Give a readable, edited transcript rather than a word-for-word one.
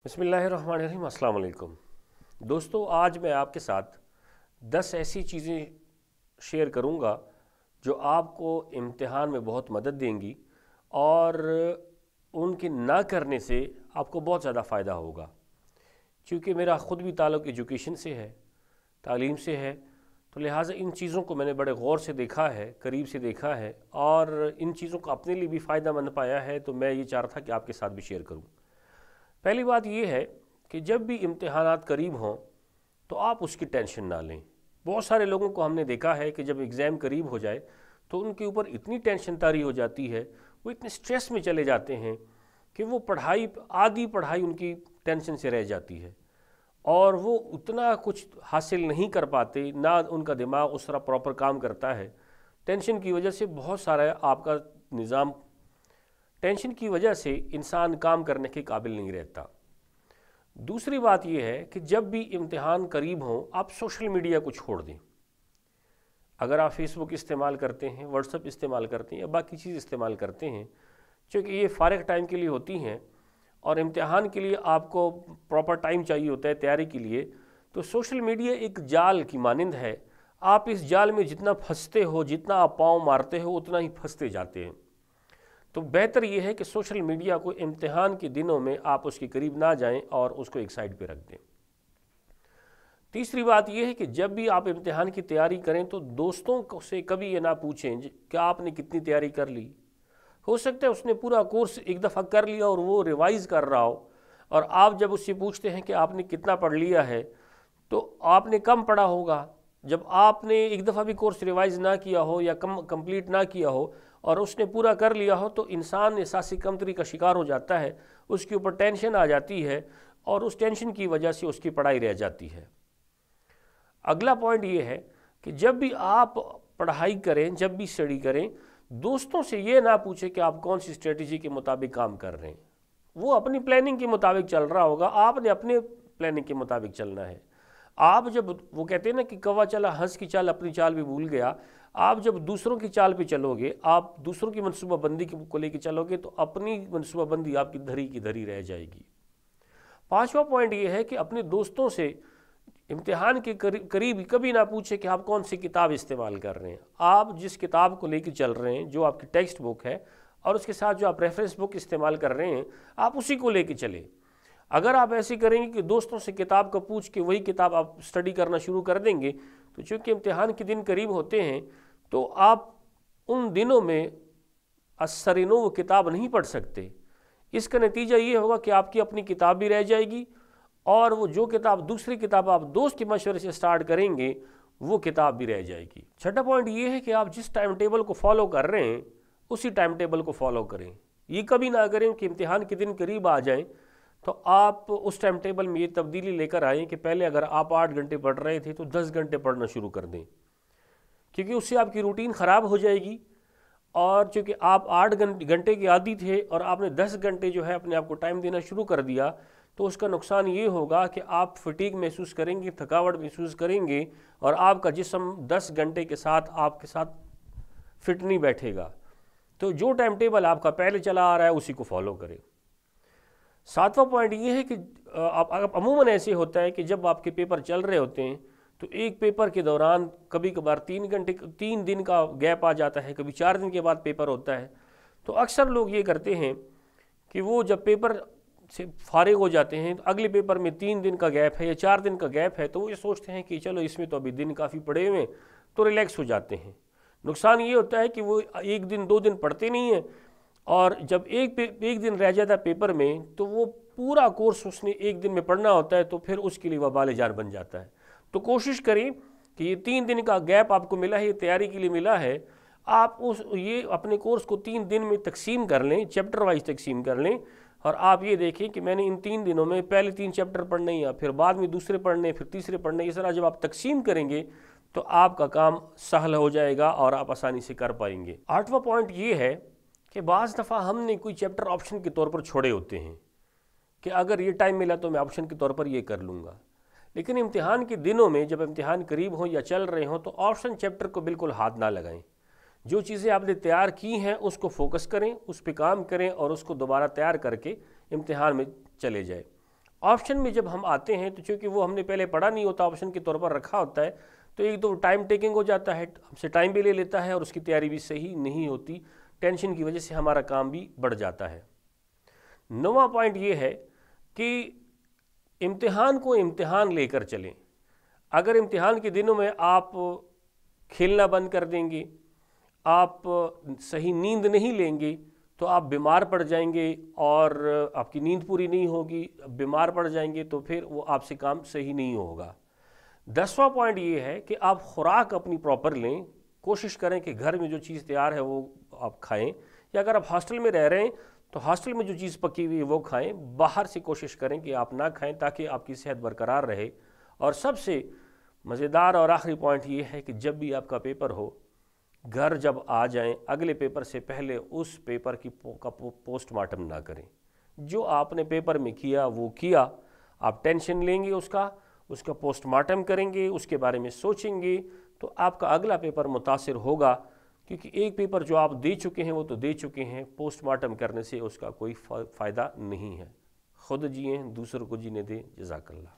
बिस्मिल्लाहिर्रहमानिर्रहीम। अस्सलाम वालेकुम दोस्तों, आज मैं आपके साथ 10 ऐसी चीज़ें शेयर करूंगा जो आपको इम्तिहान में बहुत मदद देंगी और उनके ना करने से आपको बहुत ज़्यादा फ़ायदा होगा। क्योंकि मेरा ख़ुद भी ताल्लुक़ एजुकेशन से है, तालीम से है, तो लिहाजा इन चीज़ों को मैंने बड़े गौर से देखा है, करीब से देखा है और इन चीज़ों को अपने लिए भी फ़ायदा मंद पाया है। तो मैं ये चाह रहा था कि आपके साथ भी शेयर करूँ। पहली बात ये है कि जब भी इम्तिहानात करीब हों तो आप उसकी टेंशन ना लें। बहुत सारे लोगों को हमने देखा है कि जब एग्ज़ाम करीब हो जाए तो उनके ऊपर इतनी टेंशन तारी हो जाती है, वो इतने स्ट्रेस में चले जाते हैं कि वो आधी पढ़ाई उनकी टेंशन से रह जाती है और वो उतना कुछ हासिल नहीं कर पाते, ना उनका दिमाग उस तरह प्रॉपर काम करता है। टेंशन की वजह से बहुत सारा आपका निज़ाम, टेंशन की वजह से इंसान काम करने के काबिल नहीं रहता। दूसरी बात यह है कि जब भी इम्तिहान करीब हों आप सोशल मीडिया को छोड़ दें। अगर आप फेसबुक इस्तेमाल करते हैं, व्हाट्सएप इस्तेमाल करते हैं या बाकी चीज़ इस्तेमाल करते हैं, क्योंकि ये फ़ारिग टाइम के लिए होती हैं और इम्तिहान के लिए आपको प्रॉपर टाइम चाहिए होता है तैयारी के लिए, तो सोशल मीडिया एक जाल की मानिंद है। आप इस जाल में जितना फंसते हो, जितना आप पाँव मारते हो, उतना ही फंसते जाते हैं। तो बेहतर यह है कि सोशल मीडिया को इम्तिहान के दिनों में आप उसके करीब ना जाएं और उसको एक साइड पे रख दें। तीसरी बात यह है कि जब भी आप इम्तिहान की तैयारी करें तो दोस्तों से कभी ये ना पूछें कि आपने कितनी तैयारी कर ली। हो सकता है उसने पूरा कोर्स एक दफ़ा कर लिया और वो रिवाइज़ कर रहा हो, और आप जब उससे पूछते हैं कि आपने कितना पढ़ लिया है तो आपने कम पढ़ा होगा। जब आपने एक दफ़ा भी कोर्स रिवाइज़ ना किया हो या कंप्लीट ना किया हो और उसने पूरा कर लिया हो तो इंसान एहसासी कमतरी का शिकार हो जाता है, उसके ऊपर टेंशन आ जाती है और उस टेंशन की वजह से उसकी पढ़ाई रह जाती है। अगला पॉइंट ये है कि जब भी आप पढ़ाई करें, जब भी स्टडी करें, दोस्तों से ये ना पूछें कि आप कौन सी स्ट्रेटजी के मुताबिक काम कर रहे हैं। वो अपनी प्लानिंग के मुताबिक चल रहा होगा, आपने अपने प्लानिंग के मुताबिक चलना है। आप जब, वो कहते हैं ना कि कौवा चला हंस की चाल अपनी चाल भी भूल गया, आप जब दूसरों की चाल पे चलोगे, आप दूसरों की मनसूबाबंदी को लेकर चलोगे तो अपनी मनसूबाबंदी आपकी धरी की धरी रह जाएगी। पांचवा पॉइंट ये है कि अपने दोस्तों से इम्तिहान के करीब कभी ना पूछे कि आप कौन सी किताब इस्तेमाल कर रहे हैं। आप जिस किताब को लेकर चल रहे हैं, जो आपकी टेक्स्ट बुक है और उसके साथ जो आप रेफरेंस बुक इस्तेमाल कर रहे हैं, आप उसी को लेकर चलें। अगर आप ऐसे करेंगे कि दोस्तों से किताब को पूछ के वही किताब आप स्टडी करना शुरू कर देंगे, तो चूँकि इम्तिहान के दिन करीब होते हैं तो आप उन दिनों में असरिनो वो किताब नहीं पढ़ सकते। इसका नतीजा ये होगा कि आपकी अपनी किताब भी रह जाएगी और वो जो किताब, दूसरी किताब आप दोस्त के मशवरे से स्टार्ट करेंगे, वो किताब भी रह जाएगी। छठा पॉइंट ये है कि आप जिस टाइम टेबल को फॉलो कर रहे हैं उसी टाइम टेबल को फॉलो करें। ये कभी ना करें कि इम्तिहान के दिन करीब आ जाएं तो आप उस टाइम टेबल में ये तब्दीली लेकर आएँ कि पहले अगर आप 8 घंटे पढ़ रहे थे तो 10 घंटे पढ़ना शुरू कर दें, क्योंकि उससे आपकी रूटीन ख़राब हो जाएगी। और चूँकि आप 8 घंटे के आदी थे और आपने 10 घंटे जो है अपने आप को टाइम देना शुरू कर दिया, तो उसका नुकसान ये होगा कि आप फटीग महसूस करेंगे, थकावट महसूस करेंगे और आपका जिस्म 10 घंटे के साथ आपके साथ फिट नहीं बैठेगा। तो जो टाइम टेबल आपका पहले चला आ रहा है उसी को फॉलो करें। सातवां पॉइंट ये है कि आप अमूमन ऐसे होता है कि जब आपके पेपर चल रहे होते हैं तो एक पेपर के दौरान कभी कभार 3 दिन का गैप आ जाता है, कभी 4 दिन के बाद पेपर होता है। तो अक्सर लोग ये करते हैं कि वो जब पेपर से फारिग हो जाते हैं तो अगले पेपर में 3 दिन का गैप है या 4 दिन का गैप है, तो वो ये सोचते हैं कि चलो इसमें तो अभी दिन काफ़ी पड़े हुए हैं, तो रिलैक्स हो जाते हैं। नुकसान ये होता है कि वो 1 दिन 2 दिन पढ़ते नहीं हैं और जब एक दिन रह जाता है पेपर में तो वो पूरा कोर्स उसने 1 दिन में पढ़ना होता है, तो फिर उसके लिए वबाल जान बन जाता है। तो कोशिश करें कि ये 3 दिन का गैप आपको मिला है, ये तैयारी के लिए मिला है, आप ये अपने कोर्स को 3 दिन में तकसीम कर लें, चैप्टर वाइज तकसीम कर लें और आप ये देखें कि मैंने इन 3 दिनों में पहले 3 चैप्टर पढ़ने या फिर बाद में दूसरे पढ़ने, फिर तीसरे पढ़ने। इस तरह जब आप तकसीम करेंगे तो आपका काम सहल हो जाएगा और आप आसानी से कर पाएंगे। 8वां पॉइंट ये है कि बाज़ दफ़ा हमने कोई चैप्टर ऑप्शन के तौर पर छोड़े होते हैं कि अगर ये टाइम मिला तो मैं ऑप्शन के तौर पर ये कर लूँगा, लेकिन इम्तिहान के दिनों में जब इम्तिहान करीब हो या चल रहे हों तो ऑप्शन चैप्टर को बिल्कुल हाथ ना लगाएं। जो चीज़ें आपने तैयार की हैं उसको फोकस करें, उस पर काम करें और उसको दोबारा तैयार करके इम्तिहान में चले जाए। ऑप्शन में जब हम आते हैं तो चूँकि वो हमने पहले पढ़ा नहीं होता, ऑप्शन के तौर पर रखा होता है, तो एक तो टाइम टेकिंग हो जाता है, हमसे टाइम भी ले लेता है और उसकी तैयारी भी सही नहीं होती, टेंशन की वजह से हमारा काम भी बढ़ जाता है। 9वां पॉइंट ये है कि इम्तिहान को इम्तिहान लेकर चलें। अगर इम्तिहान के दिनों में आप खेलना बंद कर देंगे, आप सही नींद नहीं लेंगे, तो आप बीमार पड़ जाएंगे और आपकी नींद पूरी नहीं होगी, बीमार पड़ जाएंगे तो फिर वो आपसे काम सही नहीं होगा। 10वां पॉइंट ये है कि आप खुराक अपनी प्रॉपर लें, कोशिश करें कि घर में जो चीज़ तैयार है वो आप खाएं, या अगर आप हॉस्टल में रह रहे हैं तो हॉस्टल में जो चीज़ पकी हुई है वो खाएं, बाहर से कोशिश करें कि आप ना खाएं ताकि आपकी सेहत बरकरार रहे। और सबसे मज़ेदार और आखिरी पॉइंट ये है कि जब भी आपका पेपर हो, घर जब आ जाएं, अगले पेपर से पहले उस पेपर की पोस्टमार्टम ना करें। जो आपने पेपर में किया वो किया, आप टेंशन लेंगे उसका पोस्टमार्टम करेंगे, उसके बारे में सोचेंगे, तो आपका अगला पेपर मुतासिर होगा, क्योंकि एक पेपर जो आप दे चुके हैं वो तो दे चुके हैं, पोस्टमार्टम करने से उसका कोई फ़ायदा नहीं है। खुद जिएं, दूसरों को जीने दें। जज़ाकल्लाह।